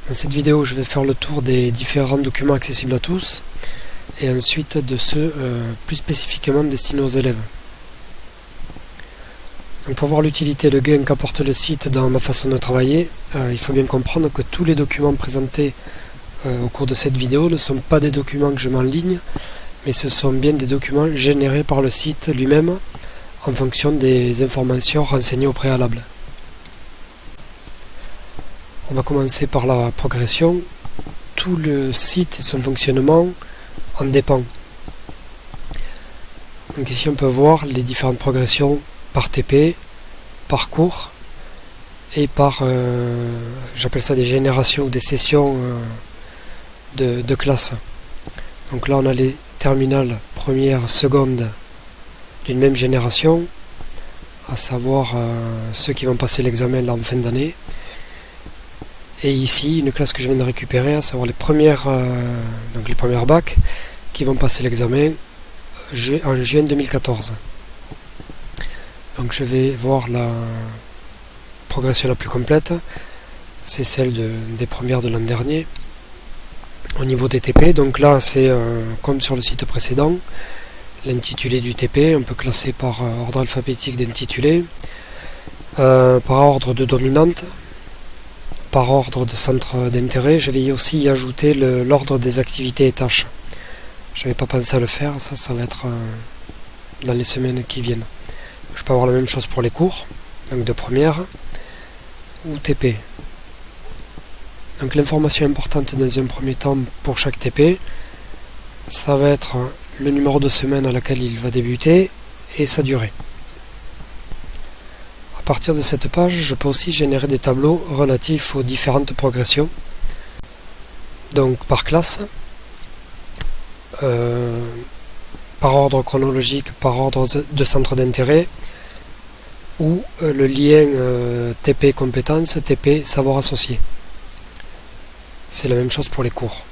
Dans cette vidéo, je vais faire le tour des différents documents accessibles à tous et ensuite de ceux plus spécifiquement destinés aux élèves. Donc pour voir l'utilité et le gain qu'apporte le site dans ma façon de travailler, il faut bien comprendre que tous les documents présentés au cours de cette vidéo ne sont pas des documents que je mets en ligne, mais ce sont bien des documents générés par le site lui-même en fonction des informations renseignées au préalable. On va commencer par la progression. Tout le site et son fonctionnement en dépend. Donc ici on peut voir les différentes progressions par TP, par cours et par, j'appelle ça des générations ou des sessions de classe. Donc là on a les terminales première, seconde d'une même génération, à savoir ceux qui vont passer l'examen là en fin d'année. Et ici, une classe que je viens de récupérer, à savoir les premières bacs qui vont passer l'examen en juin 2014. Donc je vais voir la progression la plus complète, c'est celle des premières de l'an dernier. Au niveau des TP, donc là c'est comme sur le site précédent, l'intitulé du TP, on peut classer par ordre alphabétique d'intitulé, par ordre de dominante, par ordre de centre d'intérêt. Je vais aussi y ajouter l'ordre des activités et tâches. Je n'avais pas pensé à le faire, ça va être dans les semaines qui viennent. Je peux avoir la même chose pour les cours, donc de première ou TP. Donc l'information importante dans un premier temps pour chaque TP, ça va être le numéro de semaine à laquelle il va débuter et sa durée. À partir de cette page, je peux aussi générer des tableaux relatifs aux différentes progressions. Donc par classe, par ordre chronologique, par ordre de centre d'intérêt, ou le lien TP compétences, TP savoir associé. C'est la même chose pour les cours.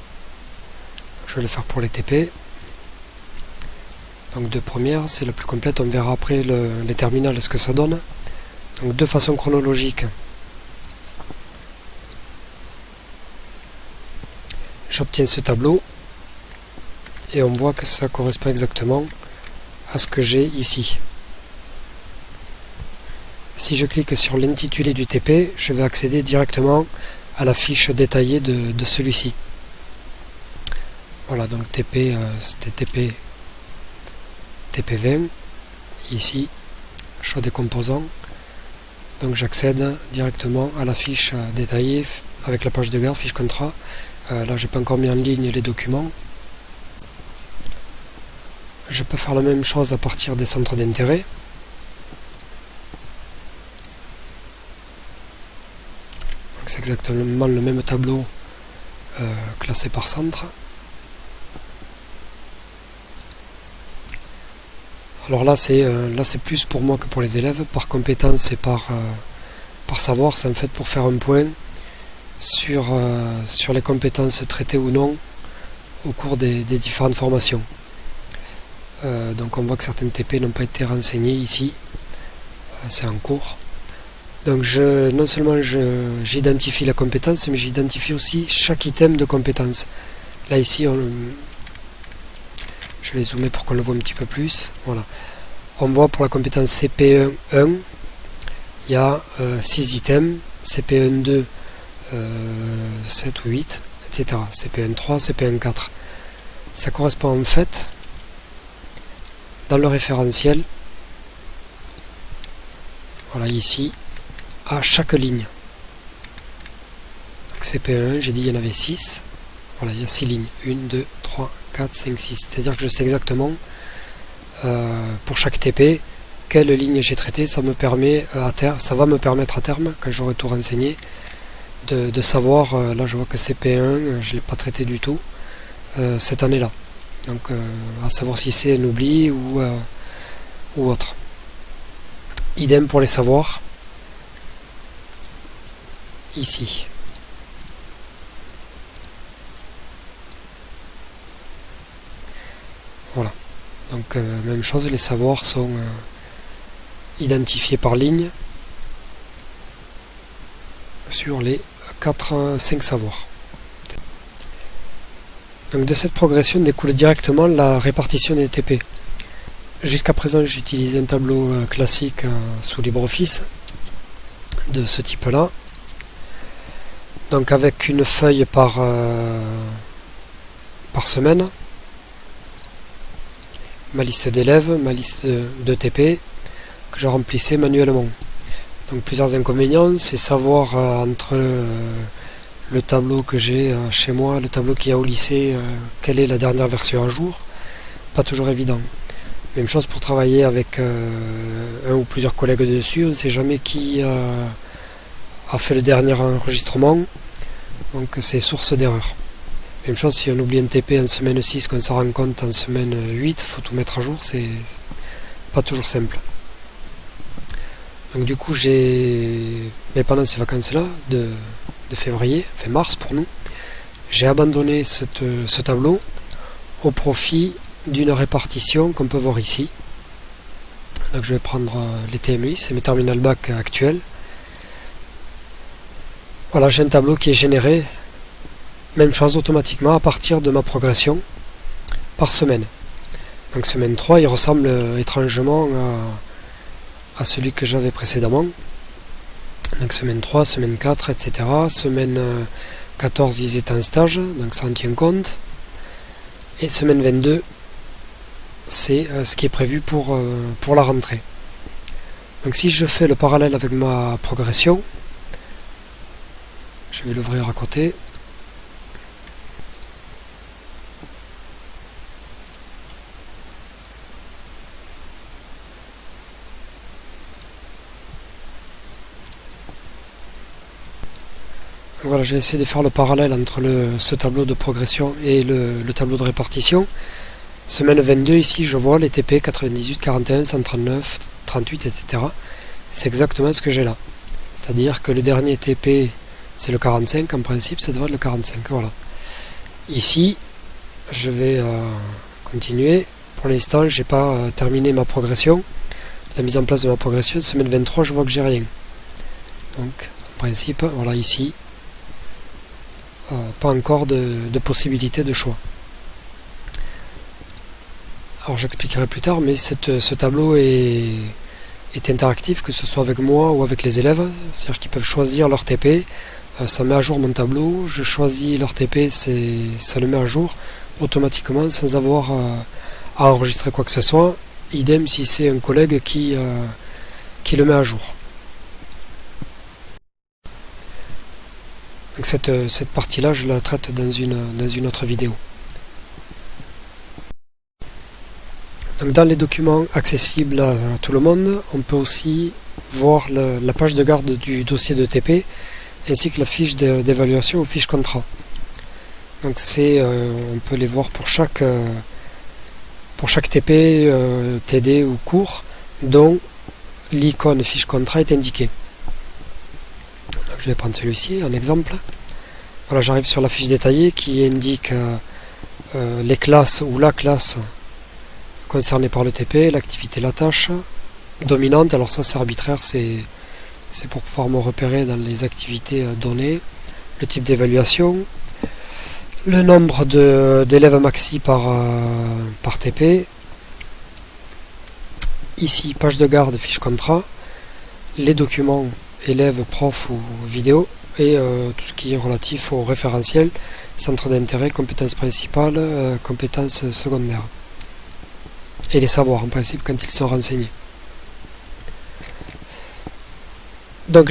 Je vais le faire pour les TP. Donc de première, c'est la plus complète, on verra après les terminales ce que ça donne. Donc de façon chronologique, j'obtiens ce tableau et on voit que ça correspond exactement à ce que j'ai ici. Si je clique sur l'intitulé du TP, je vais accéder directement à la fiche détaillée de celui-ci. Voilà, donc TP, c'était TP20, ici, choix des composants. Donc j'accède directement à la fiche détaillée avec la page de garde, fiche contrat. Là j'ai pas encore mis en ligne les documents. Je peux faire la même chose à partir des centres d'intérêt. C'est exactement le même tableau classé par centre. Alors là c'est plus pour moi que pour les élèves, par compétence et par savoir, c'est en fait pour faire un point sur les compétences traitées ou non au cours des différentes formations. Donc on voit que certaines TP n'ont pas été renseignées ici, c'est en cours. Donc non seulement j'identifie la compétence, mais j'identifie aussi chaque item de compétence. Là ici, je vais zoomer pour qu'on le voit un petit peu plus. Voilà. On voit pour la compétence CP1, il y a 6 items, CP1-2, 7 ou 8, etc. CP1-3, CP1-4. Ça correspond en fait, dans le référentiel, voilà ici, à chaque ligne. Donc CP1, j'ai dit il y en avait 6. Voilà, il y a 6 lignes. 1, 2, 3, 4, 5, 6. C'est-à-dire que je sais exactement pour chaque TP quelle ligne j'ai traité. Ça va me permettre à terme, quand j'aurai tout renseigné, de savoir, là je vois que CP1, je ne l'ai pas traité du tout cette année-là. Donc à savoir si c'est un oubli ou autre. Idem pour les savoirs. Ici. Voilà. Donc même chose, les savoirs sont identifiés par ligne sur les 5 savoirs. Donc de cette progression découle directement la répartition des TP. Jusqu'à présent, j'utilisais un tableau classique sous LibreOffice de ce type-là. Donc avec une feuille par semaine, ma liste d'élèves, ma liste de TP que je remplissais manuellement. Donc plusieurs inconvénients, c'est savoir entre le tableau que j'ai chez moi, le tableau qu'il y a au lycée, quelle est la dernière version à jour. Pas toujours évident. Même chose pour travailler avec un ou plusieurs collègues dessus, on ne sait jamais qui a fait le dernier enregistrement, donc c'est source d'erreur. Même chose si on oublie un TP en semaine 6, qu'on s'en rend compte en semaine 8, il faut tout mettre à jour, c'est pas toujours simple. Donc du coup mais pendant ces vacances-là, de février, enfin mars pour nous, j'ai abandonné ce tableau au profit d'une répartition qu'on peut voir ici. Donc je vais prendre les TMI, c'est mes terminal bac actuels. Voilà, j'ai un tableau qui est généré, même chose automatiquement à partir de ma progression par semaine. Donc semaine 3, il ressemble étrangement à celui que j'avais précédemment. Donc semaine 3, semaine 4, etc. Semaine 14, ils étaient en stage, donc ça en tient compte. Et semaine 22, c'est ce qui est prévu pour la rentrée. Donc si je fais le parallèle avec ma progression, je vais l'ouvrir à côté. Voilà, j'ai essayé de faire le parallèle entre ce tableau de progression et le tableau de répartition. Semaine 22, ici, je vois les TP 98, 41, 139, 38, etc. C'est exactement ce que j'ai là. C'est-à-dire que le dernier TP, c'est le 45, en principe, ça devrait être le 45. Voilà. Ici, je vais continuer. Pour l'instant, je n'ai pas terminé ma progression. La mise en place de ma progression, semaine 23, je vois que j'ai rien. Donc, en principe, voilà, ici, pas encore de possibilité de choix. Alors j'expliquerai plus tard, mais ce tableau est interactif, que ce soit avec moi ou avec les élèves, c'est-à-dire qu'ils peuvent choisir leur TP, ça met à jour mon tableau, je choisis leur TP, ça le met à jour automatiquement sans avoir à enregistrer quoi que ce soit, idem si c'est un collègue qui le met à jour. Donc cette partie-là, je la traite dans une autre vidéo. Donc dans les documents accessibles à tout le monde, on peut aussi voir la page de garde du dossier de TP ainsi que la fiche d'évaluation ou fiche contrat. Donc on peut les voir pour chaque TP, TD ou cours dont l'icône fiche contrat est indiquée. Donc je vais prendre celui-ci en exemple. Voilà, j'arrive sur la fiche détaillée qui indique les classes ou la classe concernée par le TP, l'activité, la tâche dominante. Alors ça c'est arbitraire, c'est pour pouvoir me repérer dans les activités données, le type d'évaluation, le nombre d'élèves maxi par TP, ici page de garde, fiche contrat, les documents élèves, prof ou vidéo, et tout ce qui est relatif au référentiel, centre d'intérêt, compétences principales, compétences secondaires. Et les savoirs en principe quand ils sont renseignés. Donc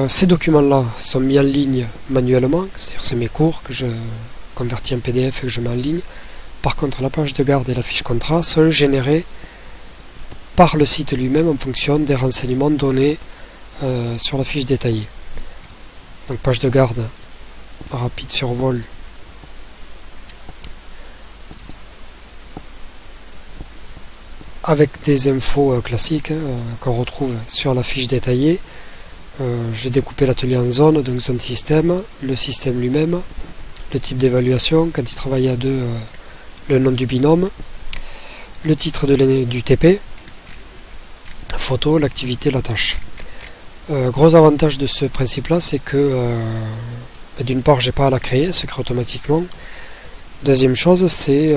ces documents-là sont mis en ligne manuellement, c'est-à-dire c'est mes cours que je convertis en PDF et que je mets en ligne. Par contre, la page de garde et la fiche contrat sont générées par le site lui-même en fonction des renseignements donnés sur la fiche détaillée. Donc page de garde, rapide survol. Avec des infos classiques qu'on retrouve sur la fiche détaillée. J'ai découpé l'atelier en zones, donc zone système, le système lui-même, le type d'évaluation, quand il travaille à deux, le nom du binôme, le titre du TP, photo, l'activité, la tâche. Gros avantage de ce principe-là, c'est que D'une part, j'ai pas à la créer, elle se crée automatiquement. Deuxième chose, c'est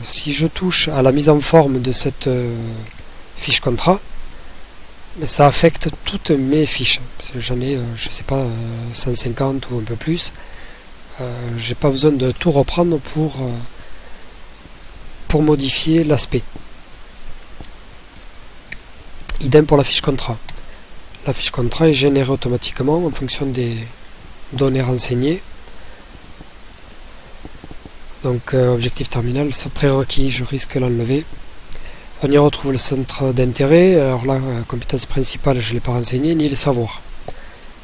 si je touche à la mise en forme de cette fiche contrat, mais ça affecte toutes mes fiches. Parce que j'en ai, je sais pas, 150 ou un peu plus. J'ai pas besoin de tout reprendre pour modifier l'aspect. Idem pour la fiche contrat. La fiche contrat est générée automatiquement en fonction des données renseignées. Donc objectif terminal, ce prérequis, je risque de l'enlever. On y retrouve le centre d'intérêt. Alors là, compétence principale, je ne l'ai pas renseigné, ni les savoirs.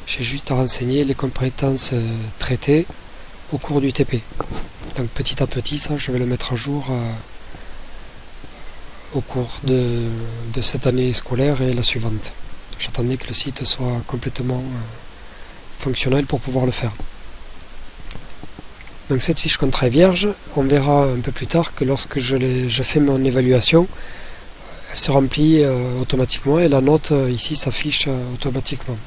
J'ai juste à renseigner les compétences traitées au cours du TP. Donc petit à petit, ça, je vais le mettre à jour au cours de cette année scolaire et la suivante. J'attendais que le site soit complètement fonctionnel pour pouvoir le faire. Donc cette fiche contrat est vierge. On verra un peu plus tard que lorsque je fais mon évaluation, elle se remplit automatiquement et la note ici s'affiche automatiquement.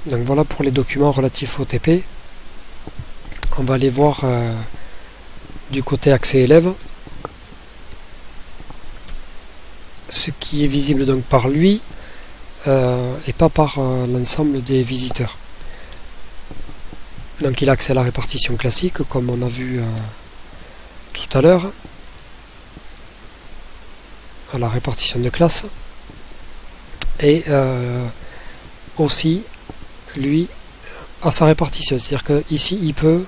Donc voilà pour les documents relatifs au TP. On va aller voir du côté accès élève. Ce qui est visible donc par lui et pas par l'ensemble des visiteurs. Donc il a accès à la répartition classique comme on a vu tout à l'heure, à la répartition de classe, et aussi lui à sa répartition, c'est-à-dire que ici il peut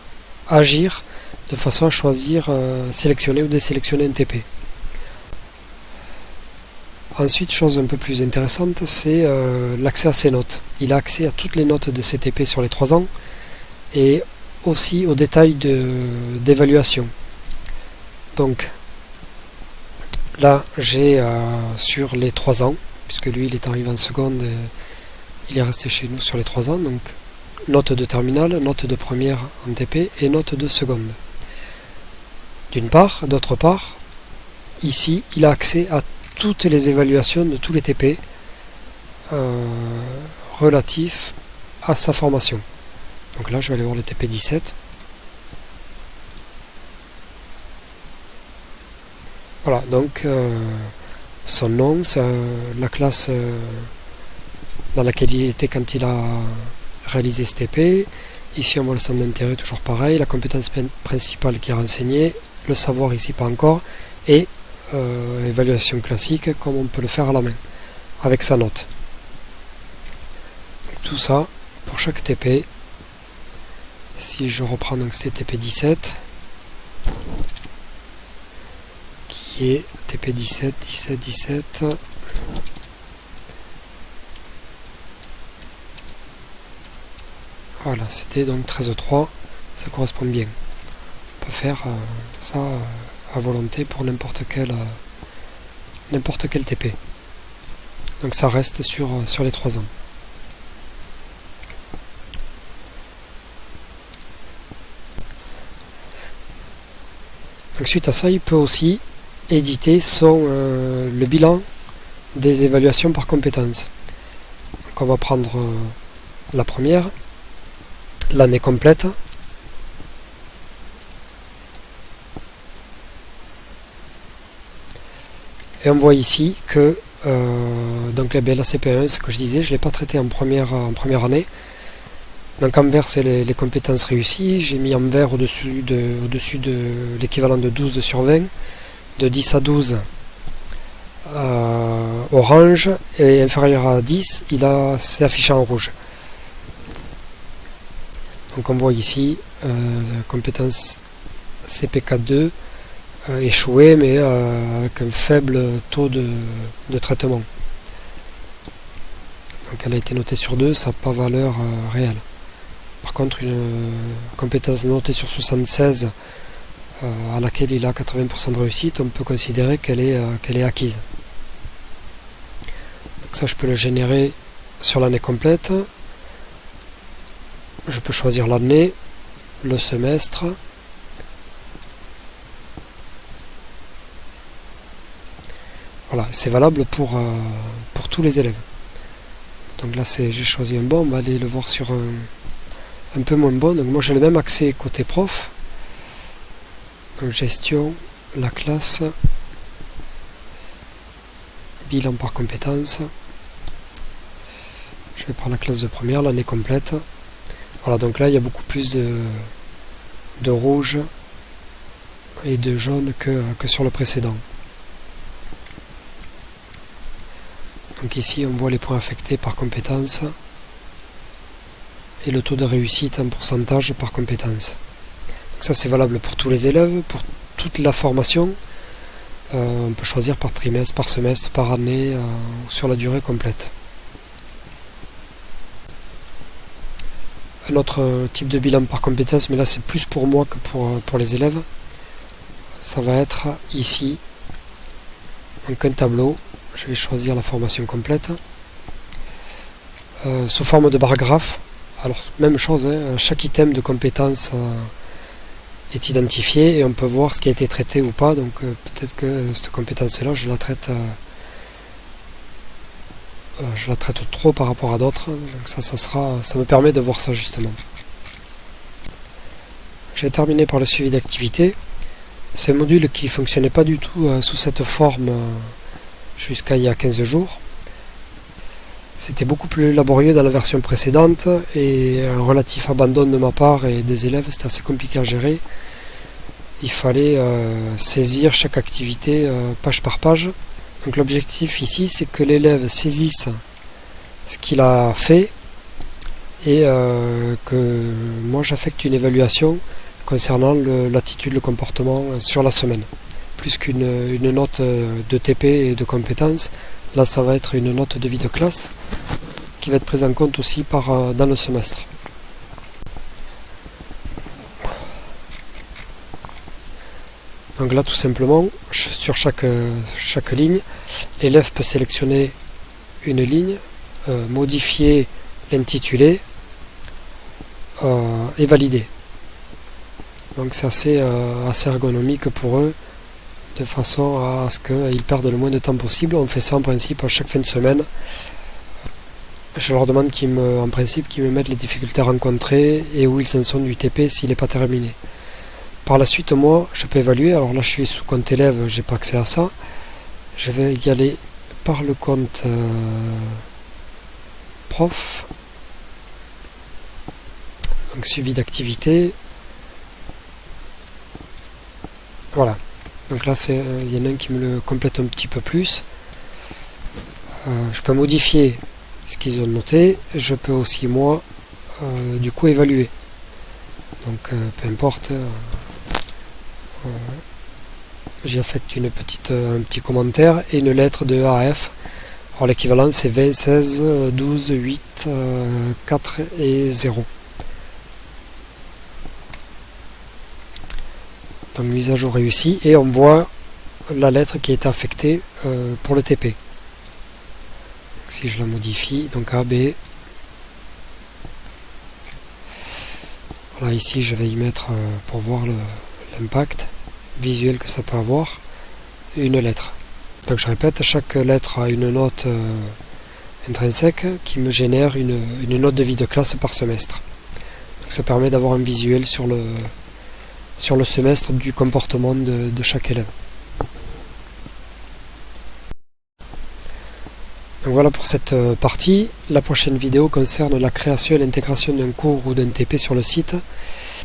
agir de façon à choisir, sélectionner ou désélectionner un TP. Ensuite, chose un peu plus intéressante, c'est l'accès à ses notes. Il a accès à toutes les notes de CTP sur les 3 ans et aussi aux détails d'évaluation. Donc là, j'ai sur les 3 ans, puisque lui il est arrivé en seconde, il est resté chez nous sur les 3 ans, donc note de terminale, note de première en TP et note de seconde. D'une part, d'autre part, ici, il a accès à toutes les évaluations de tous les TP relatifs à sa formation. Donc là, je vais aller voir le TP 17. Voilà, donc son nom, la classe dans laquelle il était quand il a réalisé ce TP. Ici, on voit le centre d'intérêt, toujours pareil, la compétence principale qui est renseignée, le savoir ici pas encore, et l'évaluation classique comme on peut le faire à la main avec sa note. Donc, tout ça pour chaque TP. Si je reprends donc c'est TP 17 qui est TP 17 17 17, voilà, c'était donc 13.3, ça correspond bien. On peut faire ça à volonté pour n'importe quel TP. Donc ça reste sur les 3 ans. Donc suite à ça, il peut aussi éditer le bilan des évaluations par compétences. Donc on va prendre la première, l'année complète. Et on voit ici que donc la CP1, ce que je disais, je ne l'ai pas traité en première année. Donc en vert, c'est les compétences réussies. J'ai mis en vert au-dessus de l'équivalent de 12 sur 20. De 10 à 12, orange, et inférieur à 10, c'est affiché en rouge. Donc on voit ici, compétence CP4.2, échoué, mais avec un faible taux de traitement. Donc elle a été notée sur 2, ça n'a pas valeur réelle. Par contre, une compétence notée sur 76, à laquelle il a 80% de réussite, on peut considérer qu'elle est acquise. Donc ça, je peux le générer sur l'année complète. Je peux choisir l'année, le semestre. Voilà, c'est valable pour tous les élèves. Donc là j'ai choisi un bon, on va aller le voir sur un peu moins bon. Donc moi j'ai le même accès côté prof. Donc gestion, la classe, bilan par compétence. Je vais prendre la classe de première, l'année complète. Voilà, donc là il y a beaucoup plus de rouge et de jaune que sur le précédent. Donc ici on voit les points affectés par compétence et le taux de réussite en pourcentage par compétence. Donc ça c'est valable pour tous les élèves, pour toute la formation. On peut choisir par trimestre, par semestre, par année, ou sur la durée complète. Un autre type de bilan par compétence, mais là c'est plus pour moi que pour les élèves. Ça va être ici, donc un tableau. Je vais choisir la formation complète. Sous forme de bar graphe. Alors même chose, hein, chaque item de compétence est identifié et on peut voir ce qui a été traité ou pas. Donc peut-être que cette compétence là je la traite trop par rapport à d'autres. Donc ça me permet de voir ça justement. J'ai terminé par le suivi d'activité. C'est un module qui ne fonctionnait pas du tout sous cette forme jusqu'à il y a 15 jours. C'était beaucoup plus laborieux dans la version précédente et un relatif abandon de ma part et des élèves, c'était assez compliqué à gérer. Il fallait saisir chaque activité page par page. Donc l'objectif ici, c'est que l'élève saisisse ce qu'il a fait et que moi j'affecte une évaluation concernant l'attitude, le comportement sur la semaine. Plus qu'une note de TP et de compétences, là ça va être une note de vie de classe qui va être prise en compte aussi dans le semestre. Donc là tout simplement, sur chaque ligne, l'élève peut sélectionner une ligne, modifier l'intitulé et valider. Donc c'est assez ergonomique pour eux, de façon à ce qu'ils perdent le moins de temps possible. On fait ça en principe à chaque fin de semaine. Je leur demande qu'ils me mettent les difficultés rencontrées et où ils en sont du TP s'il n'est pas terminé. Par la suite, moi, je peux évaluer. Alors là, je suis sous compte élève, j'ai pas accès à ça. Je vais y aller par le compte prof. Donc suivi d'activité. Voilà. Donc là, il y en a un qui me le complète un petit peu plus. Je peux modifier ce qu'ils ont noté. Je peux aussi, moi, du coup, évaluer. Donc, peu importe. J'y affecte un petit commentaire et une lettre de A à F. Alors l'équivalent, c'est 20, 16, 12, 8, 4 et 0. Donc mise à jour réussie et on voit la lettre qui a été affectée pour le TP. Donc, si je la modifie, donc A, B. Voilà, ici je vais y mettre pour voir l'impact visuel que ça peut avoir une lettre. Donc je répète, chaque lettre a une note intrinsèque qui me génère une note de vie de classe par semestre. Donc ça permet d'avoir un visuel sur le semestre du comportement de chaque élève. Donc voilà pour cette partie. La prochaine vidéo concerne la création et l'intégration d'un cours ou d'un TP sur le site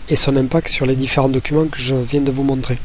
et son impact sur les différents documents que je viens de vous montrer.